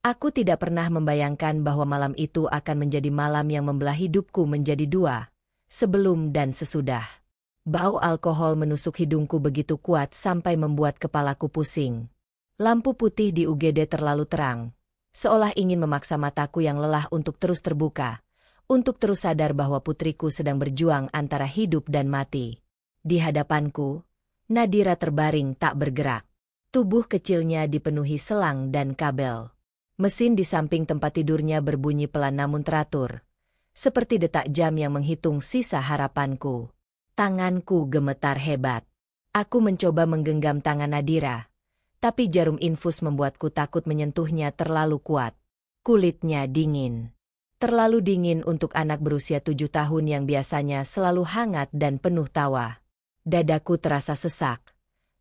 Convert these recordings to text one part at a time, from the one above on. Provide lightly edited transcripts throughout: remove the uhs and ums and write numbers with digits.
Aku tidak pernah membayangkan bahwa malam itu akan menjadi malam yang membelah hidupku menjadi dua, sebelum dan sesudah. Bau alkohol menusuk hidungku begitu kuat sampai membuat kepalaku pusing. Lampu putih di UGD terlalu terang, seolah ingin memaksa mataku yang lelah untuk terus terbuka, untuk terus sadar bahwa putriku sedang berjuang antara hidup dan mati. Di hadapanku, Nadira terbaring tak bergerak. Tubuh kecilnya dipenuhi selang dan kabel. Mesin di samping tempat tidurnya berbunyi pelan namun teratur, seperti detak jam yang menghitung sisa harapanku. Tanganku gemetar hebat. Aku mencoba menggenggam tangan Nadira, tapi jarum infus membuatku takut menyentuhnya terlalu kuat. Kulitnya dingin. Terlalu dingin untuk anak berusia 7 tahun yang biasanya selalu hangat dan penuh tawa. Dadaku terasa sesak.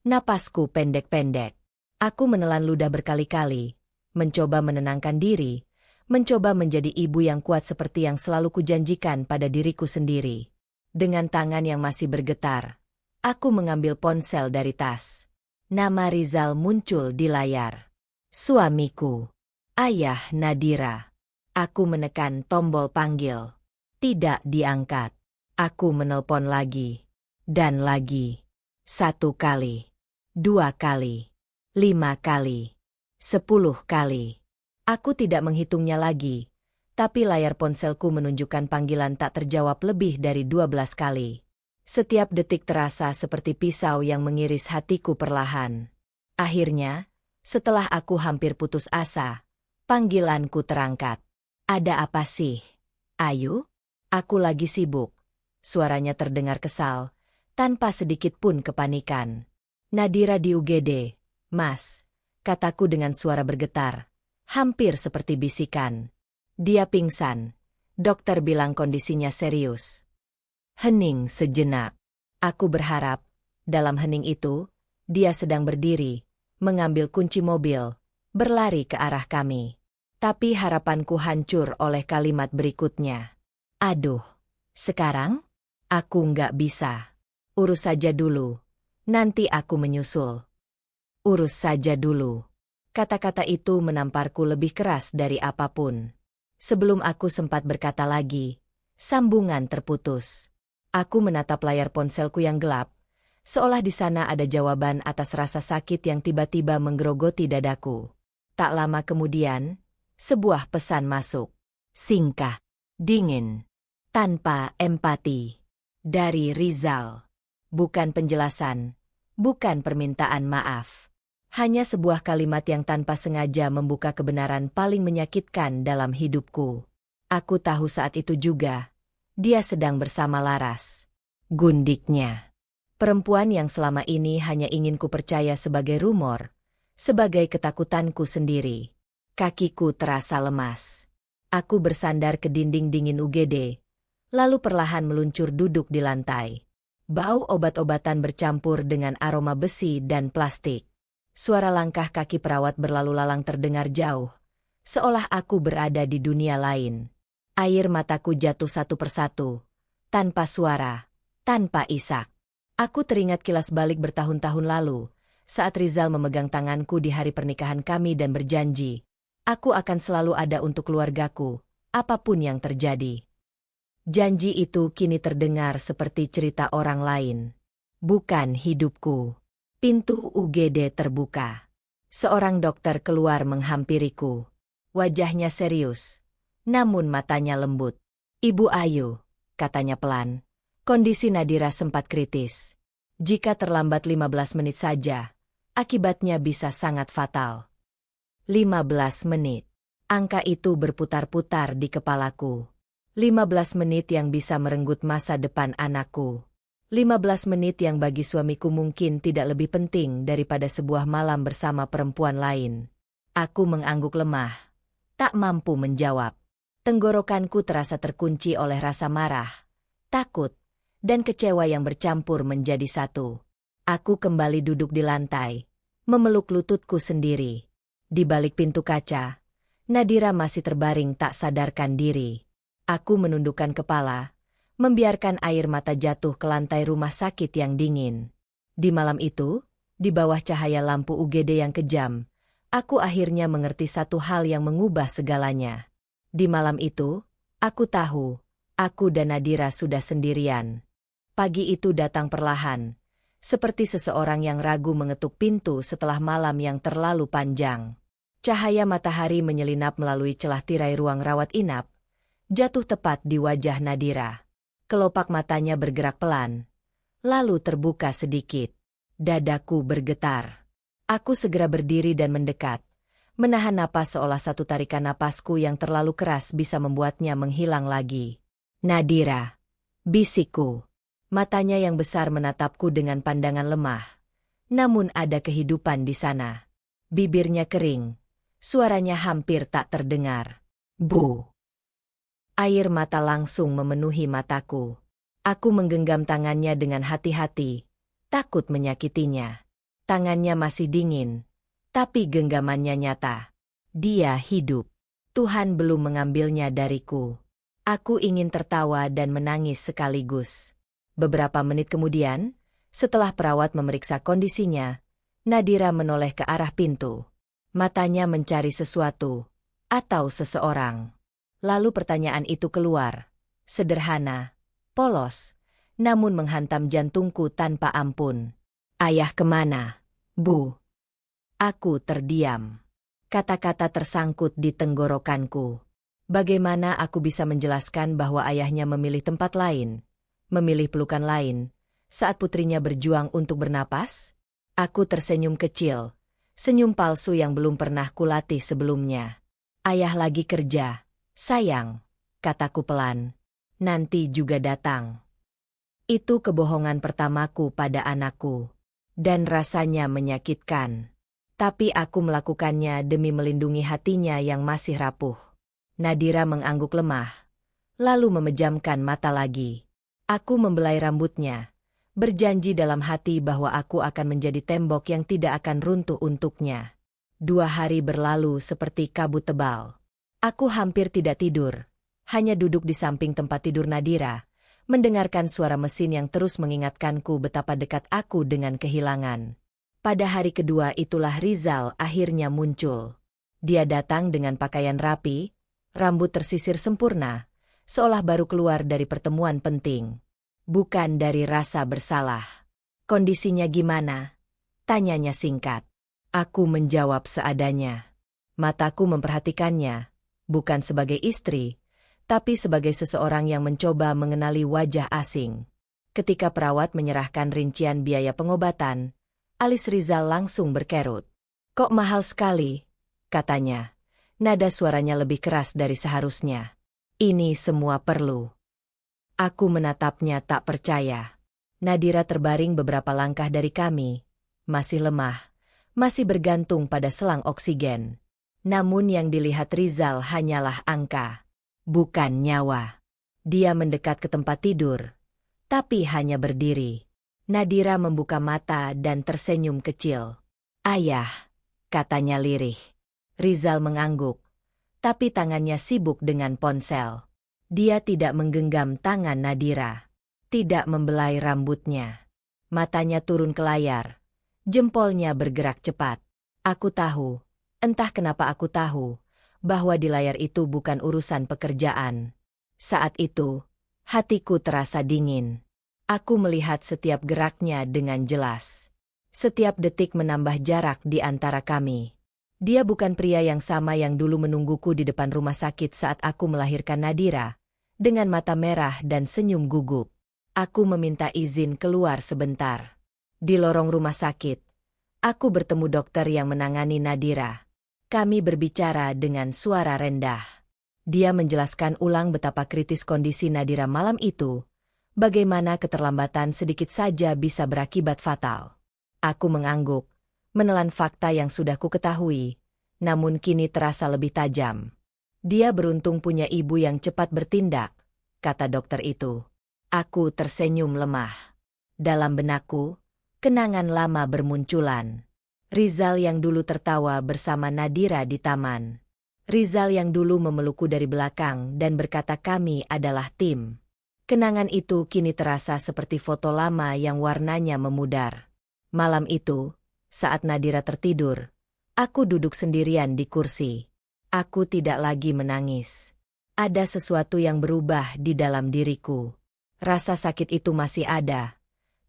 Napasku pendek-pendek. Aku menelan ludah berkali-kali, mencoba menenangkan diri, mencoba menjadi ibu yang kuat seperti yang selalu kujanjikan pada diriku sendiri. Dengan tangan yang masih bergetar, aku mengambil ponsel dari tas. Nama Rizal muncul di layar. Suamiku. Ayah Nadira. Aku menekan tombol panggil. Tidak diangkat. Aku menelpon lagi. Dan lagi. 1 kali. 2 kali. 5 kali. 10 kali. Aku tidak menghitungnya lagi, tapi layar ponselku menunjukkan panggilan tak terjawab lebih dari 12 kali. Setiap detik terasa seperti pisau yang mengiris hatiku perlahan. Akhirnya, setelah aku hampir putus asa, panggilanku terangkat. Ada apa sih? Ayu? Aku lagi sibuk. Suaranya terdengar kesal, tanpa sedikit pun kepanikan. Nadira di UGD, Mas, kataku dengan suara bergetar, hampir seperti bisikan. Dia pingsan. Dokter bilang kondisinya serius. Hening sejenak. Aku berharap, dalam hening itu, dia sedang berdiri, mengambil kunci mobil, berlari ke arah kami. Tapi harapanku hancur oleh kalimat berikutnya. Aduh, sekarang? Aku nggak bisa. Urus saja dulu. Nanti aku menyusul. Urus saja dulu. Kata-kata itu menamparku lebih keras dari apapun. Sebelum aku sempat berkata lagi, sambungan terputus. Aku menatap layar ponselku yang gelap, seolah di sana ada jawaban atas rasa sakit yang tiba-tiba menggerogoti dadaku. Tak lama kemudian, sebuah pesan masuk. Singkat, dingin, tanpa empati. Dari Rizal. Bukan penjelasan, bukan permintaan maaf. Hanya sebuah kalimat yang tanpa sengaja membuka kebenaran paling menyakitkan dalam hidupku. Aku tahu saat itu juga, dia sedang bersama Laras. Gundiknya. Perempuan yang selama ini hanya ingin ku percaya sebagai rumor, sebagai ketakutanku sendiri. Kakiku terasa lemas. Aku bersandar ke dinding dingin UGD, lalu perlahan meluncur duduk di lantai. Bau obat-obatan bercampur dengan aroma besi dan plastik. Suara langkah kaki perawat berlalu lalang terdengar jauh, seolah aku berada di dunia lain. Air mataku jatuh satu persatu, tanpa suara, tanpa isak. Aku teringat kilas balik bertahun-tahun lalu, saat Rizal memegang tanganku di hari pernikahan kami dan berjanji, aku akan selalu ada untuk keluargaku, apapun yang terjadi. Janji itu kini terdengar seperti cerita orang lain. Bukan hidupku. Pintu UGD terbuka. Seorang dokter keluar menghampiriku. Wajahnya serius, namun matanya lembut. Ibu Ayu, katanya pelan. Kondisi Nadira sempat kritis. Jika terlambat 15 menit saja, akibatnya bisa sangat fatal. 15 menit. Angka itu berputar-putar di kepalaku. 15 menit yang bisa merenggut masa depan anakku. 15 menit yang bagi suamiku mungkin tidak lebih penting daripada sebuah malam bersama perempuan lain. Aku mengangguk lemah, tak mampu menjawab. Tenggorokanku terasa terkunci oleh rasa marah, takut, dan kecewa yang bercampur menjadi satu. Aku kembali duduk di lantai, memeluk lututku sendiri. Di balik pintu kaca, Nadira masih terbaring tak sadarkan diri. Aku menundukkan kepala, membiarkan air mata jatuh ke lantai rumah sakit yang dingin. Di malam itu, di bawah cahaya lampu UGD yang kejam, Aku akhirnya mengerti satu hal yang mengubah segalanya. Di malam itu, aku tahu, aku dan Nadira sudah sendirian. Pagi itu datang perlahan, seperti seseorang yang ragu mengetuk pintu setelah malam yang terlalu panjang. Cahaya matahari menyelinap melalui celah tirai ruang rawat inap, jatuh tepat di wajah Nadira. Kelopak matanya bergerak pelan, lalu terbuka sedikit. Dadaku bergetar. Aku segera berdiri dan mendekat, menahan napas seolah satu tarikan napasku yang terlalu keras bisa membuatnya menghilang lagi. Nadira, bisikku. Matanya yang besar menatapku dengan pandangan lemah. Namun ada kehidupan di sana. Bibirnya kering. Suaranya hampir tak terdengar. Bu. Air mata langsung memenuhi mataku. Aku menggenggam tangannya dengan hati-hati, takut menyakitinya. Tangannya masih dingin, tapi genggamannya nyata. Dia hidup. Tuhan belum mengambilnya dariku. Aku ingin tertawa dan menangis sekaligus. Beberapa menit kemudian, setelah perawat memeriksa kondisinya, Nadira menoleh ke arah pintu. Matanya mencari sesuatu, atau seseorang. Lalu pertanyaan itu keluar. Sederhana, polos, namun menghantam jantungku tanpa ampun. Ayah kemana, Bu? Aku terdiam. Kata-kata tersangkut di tenggorokanku. Bagaimana aku bisa menjelaskan bahwa ayahnya memilih tempat lain, memilih pelukan lain, saat putrinya berjuang untuk bernapas? Aku tersenyum kecil, senyum palsu yang belum pernah kulatih sebelumnya. Ayah lagi kerja, sayang, kataku pelan. Nanti juga datang. Itu kebohongan pertamaku pada anakku. Dan rasanya menyakitkan. Tapi aku melakukannya demi melindungi hatinya yang masih rapuh. Nadira mengangguk lemah, lalu memejamkan mata lagi. Aku membelai rambutnya, berjanji dalam hati bahwa aku akan menjadi tembok yang tidak akan runtuh untuknya. 2 hari berlalu seperti kabut tebal. Aku hampir tidak tidur, hanya duduk di samping tempat tidur Nadira, mendengarkan suara mesin yang terus mengingatkanku betapa dekat aku dengan kehilangan. Pada hari kedua itulah Rizal akhirnya muncul. Dia datang dengan pakaian rapi, rambut tersisir sempurna, seolah baru keluar dari pertemuan penting. Bukan dari rasa bersalah. Kondisinya gimana? Tanyanya singkat. Aku menjawab seadanya. Mataku memperhatikannya, bukan sebagai istri, tapi sebagai seseorang yang mencoba mengenali wajah asing. Ketika perawat menyerahkan rincian biaya pengobatan, alis Rizal langsung berkerut. Kok mahal sekali? Katanya. Nada suaranya lebih keras dari seharusnya. Ini semua perlu. Aku menatapnya tak percaya. Nadira terbaring beberapa langkah dari kami. Masih lemah, masih bergantung pada selang oksigen. Namun yang dilihat Rizal hanyalah angka. Bukan nyawa. Dia mendekat ke tempat tidur, tapi hanya berdiri. Nadira membuka mata dan tersenyum kecil. Ayah, katanya lirih. Rizal mengangguk, tapi tangannya sibuk dengan ponsel. Dia tidak menggenggam tangan Nadira, tidak membelai rambutnya. Matanya turun ke layar, jempolnya bergerak cepat. Aku tahu, entah kenapa aku tahu, bahwa di layar itu bukan urusan pekerjaan. Saat itu, hatiku terasa dingin. Aku melihat setiap geraknya dengan jelas. Setiap detik menambah jarak di antara kami. Dia bukan pria yang sama yang dulu menungguku di depan rumah sakit saat aku melahirkan Nadira, dengan mata merah dan senyum gugup. Aku meminta izin keluar sebentar. Di lorong rumah sakit, aku bertemu dokter yang menangani Nadira. Kami berbicara dengan suara rendah. Dia menjelaskan ulang betapa kritis kondisi Nadira malam itu, bagaimana keterlambatan sedikit saja bisa berakibat fatal. Aku mengangguk, menelan fakta yang sudah ku ketahui, namun kini terasa lebih tajam. Dia beruntung punya ibu yang cepat bertindak, kata dokter itu. Aku tersenyum lemah. Dalam benakku, kenangan lama bermunculan. Rizal yang dulu tertawa bersama Nadira di taman. Rizal yang dulu memelukku dari belakang dan berkata kami adalah tim. Kenangan itu kini terasa seperti foto lama yang warnanya memudar. Malam itu, saat Nadira tertidur, Aku duduk sendirian di kursi. Aku tidak lagi menangis. Ada sesuatu yang berubah di dalam diriku. Rasa sakit itu masih ada,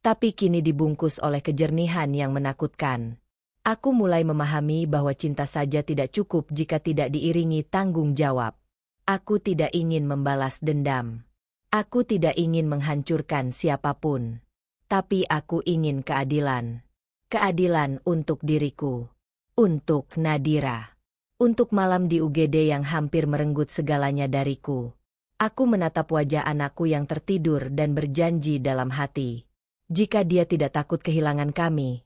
tapi kini dibungkus oleh kejernihan yang menakutkan. Aku mulai memahami bahwa cinta saja tidak cukup jika tidak diiringi tanggung jawab. Aku tidak ingin membalas dendam. Aku tidak ingin menghancurkan siapapun. Tapi aku ingin keadilan. Keadilan untuk diriku. Untuk Nadira. Untuk malam di UGD yang hampir merenggut segalanya dariku. Aku menatap wajah anakku yang tertidur dan berjanji dalam hati. Jika dia tidak takut kehilangan kami,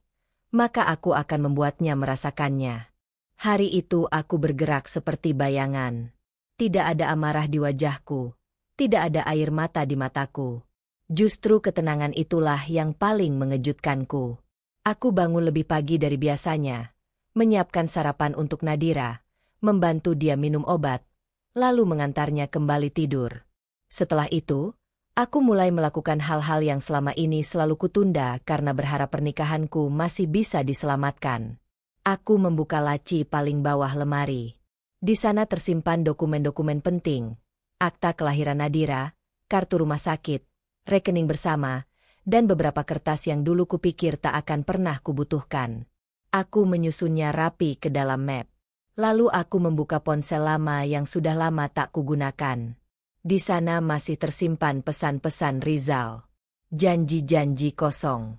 maka aku akan membuatnya merasakannya. Hari itu aku bergerak seperti bayangan. Tidak ada amarah di wajahku. Tidak ada air mata di mataku. Justru ketenangan itulah yang paling mengejutkanku. Aku bangun lebih pagi dari biasanya. Menyiapkan sarapan untuk Nadira, membantu dia minum obat, lalu mengantarnya kembali tidur. Setelah itu, aku mulai melakukan hal-hal yang selama ini selalu kutunda karena berharap pernikahanku masih bisa diselamatkan. Aku membuka laci paling bawah lemari. Di sana tersimpan dokumen-dokumen penting, akta kelahiran Nadira, kartu rumah sakit, rekening bersama, dan beberapa kertas yang dulu kupikir tak akan pernah kubutuhkan. Aku menyusunnya rapi ke dalam map. Lalu aku membuka ponsel lama yang sudah lama tak kugunakan. Di sana masih tersimpan pesan-pesan Rizal. Janji-janji kosong.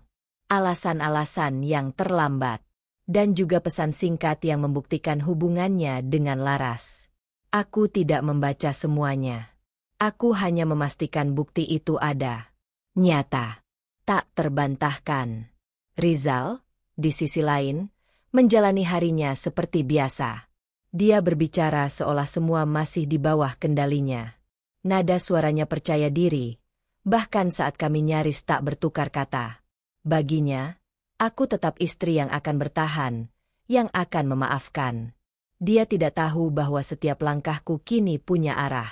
Alasan-alasan yang terlambat. Dan juga pesan singkat yang membuktikan hubungannya dengan Laras. Aku tidak membaca semuanya. Aku hanya memastikan bukti itu ada. Nyata. Tak terbantahkan. Rizal, di sisi lain, menjalani harinya seperti biasa. Dia berbicara seolah semua masih di bawah kendalinya. Nada suaranya percaya diri, bahkan saat kami nyaris tak bertukar kata. Baginya, aku tetap istri yang akan bertahan, yang akan memaafkan. Dia tidak tahu bahwa setiap langkahku kini punya arah.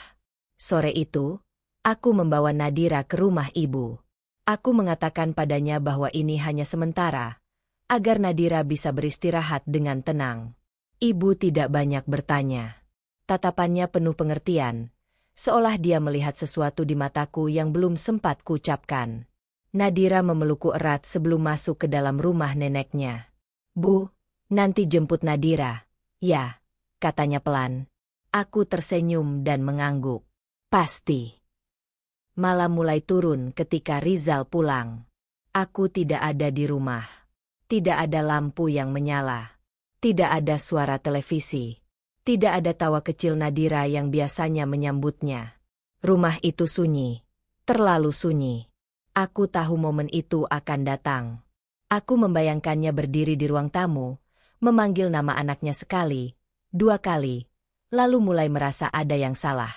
Sore itu, aku membawa Nadira ke rumah ibu. Aku mengatakan padanya bahwa ini hanya sementara, agar Nadira bisa beristirahat dengan tenang. Ibu tidak banyak bertanya. Tatapannya penuh pengertian, seolah dia melihat sesuatu di mataku yang belum sempat kuucapkan. Nadira memelukku erat sebelum masuk ke dalam rumah neneknya. "Bu, nanti jemput Nadira." "Ya," katanya pelan. Aku tersenyum dan mengangguk. "Pasti." Malam mulai turun ketika Rizal pulang. Aku tidak ada di rumah. Tidak ada lampu yang menyala. Tidak ada suara televisi. Tidak ada tawa kecil Nadira yang biasanya menyambutnya. Rumah itu sunyi. Terlalu sunyi. Aku tahu momen itu akan datang. Aku membayangkannya berdiri di ruang tamu, memanggil nama anaknya sekali, dua kali, lalu mulai merasa ada yang salah.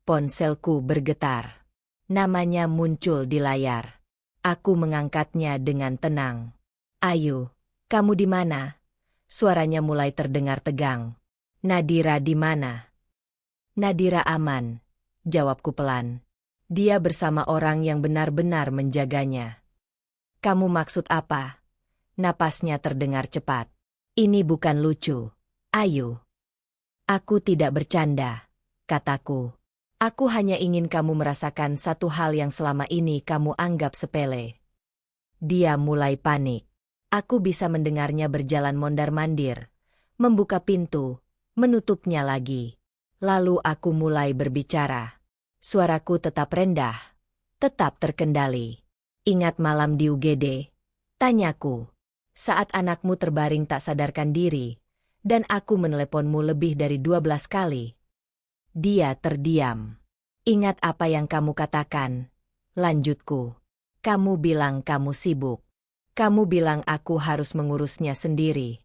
Ponselku bergetar. Namanya muncul di layar. Aku mengangkatnya dengan tenang. "Ayu, kamu di mana?" Suaranya mulai terdengar tegang. "Nadira di mana?" "Nadira aman," jawabku pelan. "Dia bersama orang yang benar-benar menjaganya." "Kamu maksud apa?" Napasnya terdengar cepat. "Ini bukan lucu, Ayu." "Aku tidak bercanda," kataku. "Aku hanya ingin kamu merasakan satu hal yang selama ini kamu anggap sepele." Dia mulai panik. Aku bisa mendengarnya berjalan mondar-mandir, membuka pintu, menutupnya lagi. Lalu aku mulai berbicara. Suaraku tetap rendah, tetap terkendali. "Ingat malam di UGD?" tanyaku. "Saat anakmu terbaring tak sadarkan diri, dan aku meneleponmu lebih dari 12 kali." Dia terdiam. "Ingat apa yang kamu katakan?" lanjutku. "Kamu bilang kamu sibuk. Kamu bilang aku harus mengurusnya sendiri."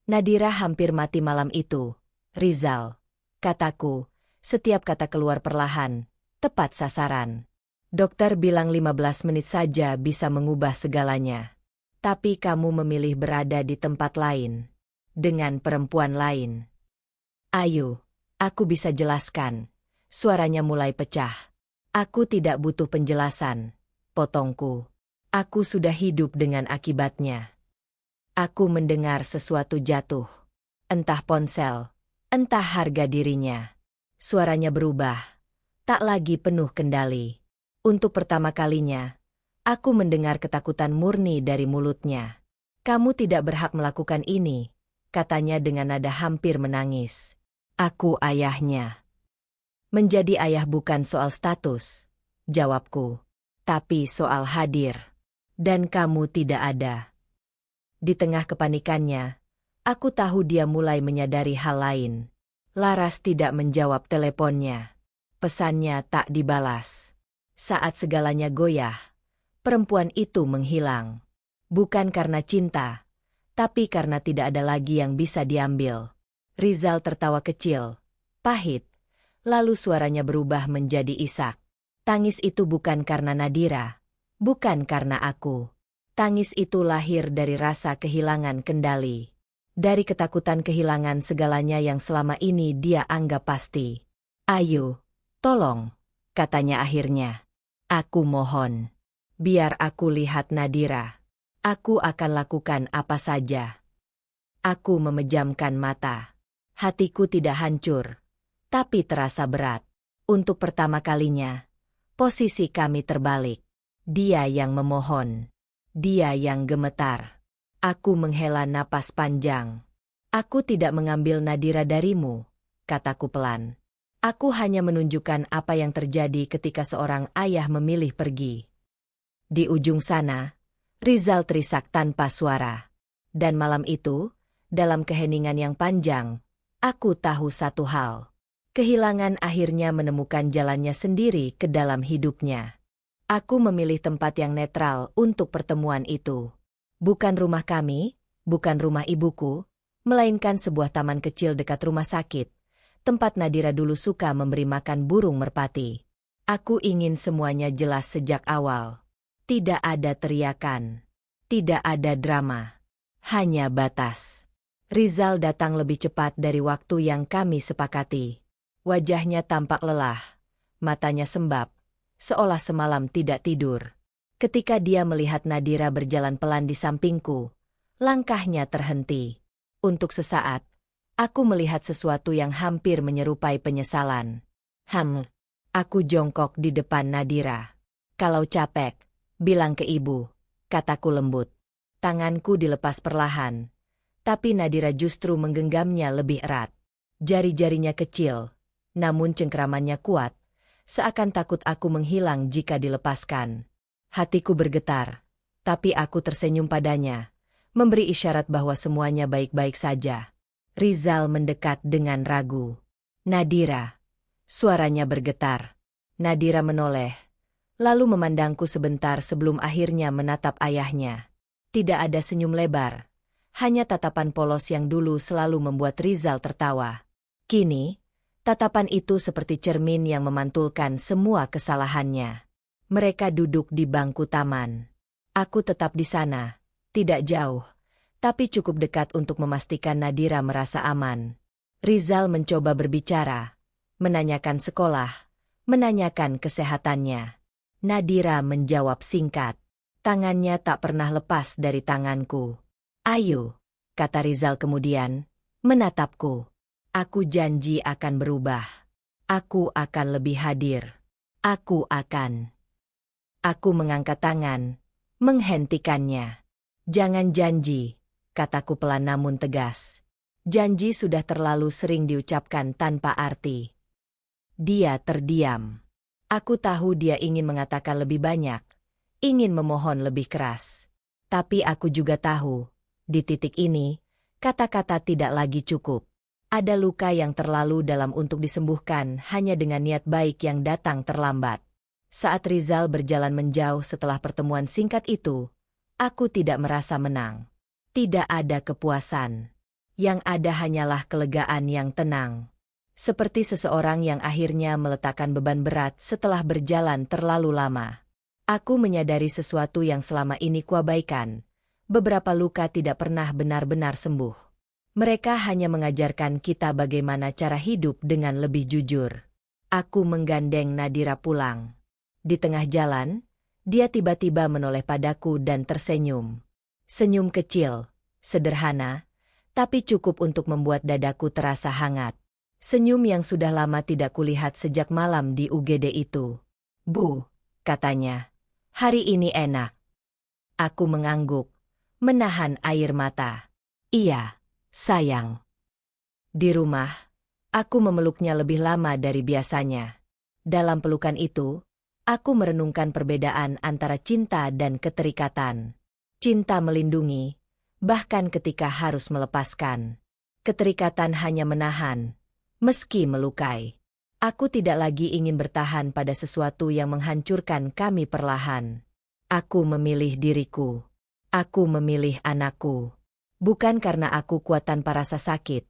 "Nadira hampir mati malam itu, Rizal," kataku, setiap kata keluar perlahan, tepat sasaran. "Dokter bilang 15 menit saja bisa mengubah segalanya. Tapi kamu memilih berada di tempat lain, dengan perempuan lain." "Ayu, aku bisa jelaskan." Suaranya mulai pecah. "Aku tidak butuh penjelasan," potongku. "Aku sudah hidup dengan akibatnya." Aku mendengar sesuatu jatuh. Entah ponsel, entah harga dirinya. Suaranya berubah, tak lagi penuh kendali. Untuk pertama kalinya, aku mendengar ketakutan murni dari mulutnya. Kamu tidak berhak melakukan ini, katanya dengan nada hampir menangis. Aku ayahnya. Menjadi ayah bukan soal status, jawabku. Tapi soal hadir. Dan kamu tidak ada. Di tengah kepanikannya, aku tahu dia mulai menyadari hal lain. Laras tidak menjawab teleponnya. Pesannya tak dibalas. Saat segalanya goyah, perempuan itu menghilang. Bukan karena cinta, tapi karena tidak ada lagi yang bisa diambil. Rizal tertawa kecil, pahit, lalu suaranya berubah menjadi isak. Tangis itu bukan karena Nadira, bukan karena aku. Tangis itu lahir dari rasa kehilangan kendali. Dari ketakutan kehilangan segalanya yang selama ini dia anggap pasti. Ayo, tolong, katanya akhirnya. Aku mohon. Biar aku lihat Nadira. Aku akan lakukan apa saja. Aku memejamkan mata. Hatiku tidak hancur, tapi terasa berat. Untuk pertama kalinya, posisi kami terbalik. Dia yang memohon. Dia yang gemetar. Aku menghela napas panjang. Aku tidak mengambil Nadira darimu, kataku pelan. Aku hanya menunjukkan apa yang terjadi ketika seorang ayah memilih pergi. Di ujung sana, Rizal terisak tanpa suara. Dan malam itu, dalam keheningan yang panjang, aku tahu satu hal. Kehilangan akhirnya menemukan jalannya sendiri ke dalam hidupnya. Aku memilih tempat yang netral untuk pertemuan itu. Bukan rumah kami, bukan rumah ibuku, melainkan sebuah taman kecil dekat rumah sakit, tempat Nadira dulu suka memberi makan burung merpati. Aku ingin semuanya jelas sejak awal. Tidak ada teriakan. Tidak ada drama. Hanya batas. Rizal datang lebih cepat dari waktu yang kami sepakati. Wajahnya tampak lelah. Matanya sembab, seolah semalam tidak tidur. Ketika dia melihat Nadira berjalan pelan di sampingku, langkahnya terhenti. Untuk sesaat, aku melihat sesuatu yang hampir menyerupai penyesalan. Aku jongkok di depan Nadira. Kalau capek, bilang ke ibu, kataku lembut. Tanganku dilepas perlahan, tapi Nadira justru menggenggamnya lebih erat. Jari-jarinya kecil, namun cengkeramannya kuat, seakan takut aku menghilang jika dilepaskan. Hatiku bergetar, tapi aku tersenyum padanya, memberi isyarat bahwa semuanya baik-baik saja. Rizal mendekat dengan ragu. Nadira. Suaranya bergetar. Nadira menoleh, lalu memandangku sebentar sebelum akhirnya menatap ayahnya. Tidak ada senyum lebar, hanya tatapan polos yang dulu selalu membuat Rizal tertawa. Kini, tatapan itu seperti cermin yang memantulkan semua kesalahannya. Mereka duduk di bangku taman. Aku tetap di sana, tidak jauh, tapi cukup dekat untuk memastikan Nadira merasa aman. Rizal mencoba berbicara, menanyakan sekolah, menanyakan kesehatannya. Nadira menjawab singkat. Tangannya tak pernah lepas dari tanganku. Ayo, kata Rizal kemudian, menatapku. Aku janji akan berubah. Aku akan lebih hadir. Aku akan. Aku mengangkat tangan, menghentikannya. Jangan janji, kataku pelan namun tegas. Janji sudah terlalu sering diucapkan tanpa arti. Dia terdiam. Aku tahu dia ingin mengatakan lebih banyak, ingin memohon lebih keras. Tapi aku juga tahu, di titik ini, kata-kata tidak lagi cukup. Ada luka yang terlalu dalam untuk disembuhkan hanya dengan niat baik yang datang terlambat. Saat Rizal berjalan menjauh setelah pertemuan singkat itu, aku tidak merasa menang. Tidak ada kepuasan. Yang ada hanyalah kelegaan yang tenang. Seperti seseorang yang akhirnya meletakkan beban berat setelah berjalan terlalu lama. Aku menyadari sesuatu yang selama ini kuabaikan. Beberapa luka tidak pernah benar-benar sembuh. Mereka hanya mengajarkan kita bagaimana cara hidup dengan lebih jujur. Aku menggandeng Nadira pulang. Di tengah jalan, dia tiba-tiba menoleh padaku dan tersenyum. Senyum kecil, sederhana, tapi cukup untuk membuat dadaku terasa hangat. Senyum yang sudah lama tidak kulihat sejak malam di UGD itu. "Bu," katanya, "hari ini enak." Aku mengangguk, menahan air mata. "Iya, sayang." Di rumah, aku memeluknya lebih lama dari biasanya. Dalam pelukan itu, aku merenungkan perbedaan antara cinta dan keterikatan. Cinta melindungi, bahkan ketika harus melepaskan. Keterikatan hanya menahan, meski melukai. Aku tidak lagi ingin bertahan pada sesuatu yang menghancurkan kami perlahan. Aku memilih diriku. Aku memilih anakku. Bukan karena aku kuat tanpa rasa sakit,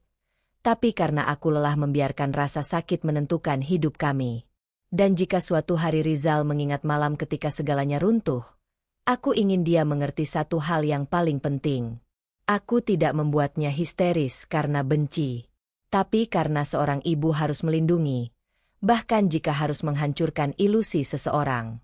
tapi karena aku lelah membiarkan rasa sakit menentukan hidup kami. Dan jika suatu hari Rizal mengingat malam ketika segalanya runtuh, aku ingin dia mengerti satu hal yang paling penting. Aku tidak membuatnya histeris karena benci, tapi karena seorang ibu harus melindungi, bahkan jika harus menghancurkan ilusi seseorang.